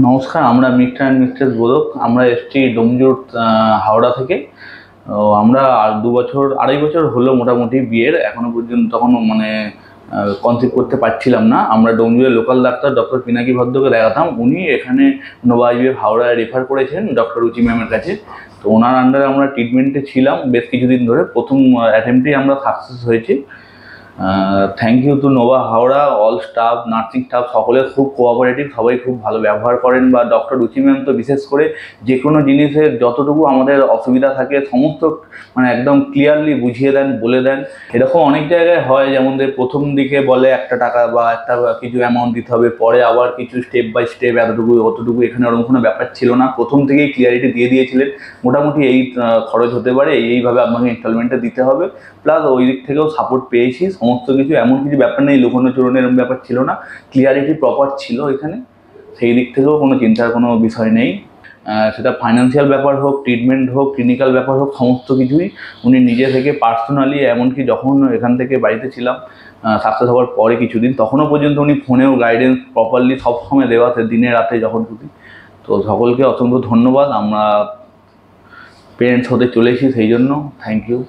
নমস্কার, আমরা mister and Mrs বোদক। আমরা এসেছি ডোমজুর হাওড়া থেকে। আমরা আর 2 বছর 2.5 বছর হলো মোটামুটি বিয়ের, এখনো পর্যন্ত তখন কনসিভ করতে পারছিলাম না। আমরা ডোমজুরের লোকাল ডাক্তার ডক্টর পিনাকি ভদ্রকে দেখাতাম। উনি এখানে নোভা আইভিএফ হাওড়ায় রেফার করেছেন ডক্টর রুচি ম্যামের কাছে। তো ওনার আন্ডারে আমরা ট্রিটমেন্টে ছিলাম বেশ কিছুদিন ধরে। প্রথম অ্যাটেম্পটেই আমরা সাকসেস হয়েছি। Thank you to Nova Howrah, all staff, nursing staff সকলে খুব কোঅপারেটিভ, সবাই খুব ভালো ব্যবহার করেন। বা ডক্টর রুচি ম্যাম তো বিশেষ করে যে কোনো জিনিসের যতটুকু আমাদের অসুবিধা থাকে সমস্ত একদম ক্লিয়ারলি বুঝিয়ে দেন, বলে দেন। এরকম অনেক জায়গায় হয়, যেমন প্রথম দিকে বলে একটা টাকা বা একটা কিছু অ্যামাউন্ট দিতে হবে, পরে আবার কিছু স্টেপ বাই স্টেপ এতটুকু অতটুকু। এখানে ওরকম কোনো ব্যাপার ছিল না, প্রথম থেকেই ক্লিয়ারিটি দিয়ে দিয়েছিলেন মোটামুটি এই খরচ হতে পারে, এইভাবে আপনাকে ইনস্টলমেন্টে দিতে হবে। প্লাস ওই দিক থেকেও সাপোর্ট পেয়েছি সমস্ত কিছু। এমন কিছু ব্যাপার নেই লুকোনো চুরোনোর এরকম ব্যাপার ছিল না, ক্লিয়ারিটি প্রপার ছিল এখানে। সেই দিক থেকেও কোনো চিন্তার কোনো বিষয় নেই। সেটা ফাইন্যান্সিয়াল ব্যাপার হোক, ট্রিটমেন্ট হোক, ক্লিনিক্যাল ব্যাপার হোক, সমস্ত কিছুই উনি নিজে থেকে পার্সোনালি, এমনকি যখন এখান থেকে বাড়িতে ছিলাম সাকসেস হওয়ার পরে কিছুদিন, তখনও পর্যন্ত উনি ফোনেও গাইডেন্স প্রপারলি সবসময় দেওয়াতে, দিনে রাতে যখন খুশি। তো সকলকে অসংখ্য ধন্যবাদ। আমরা পেরেন্টস হতে চলেছি, সেই জন্য থ্যাংক ইউ।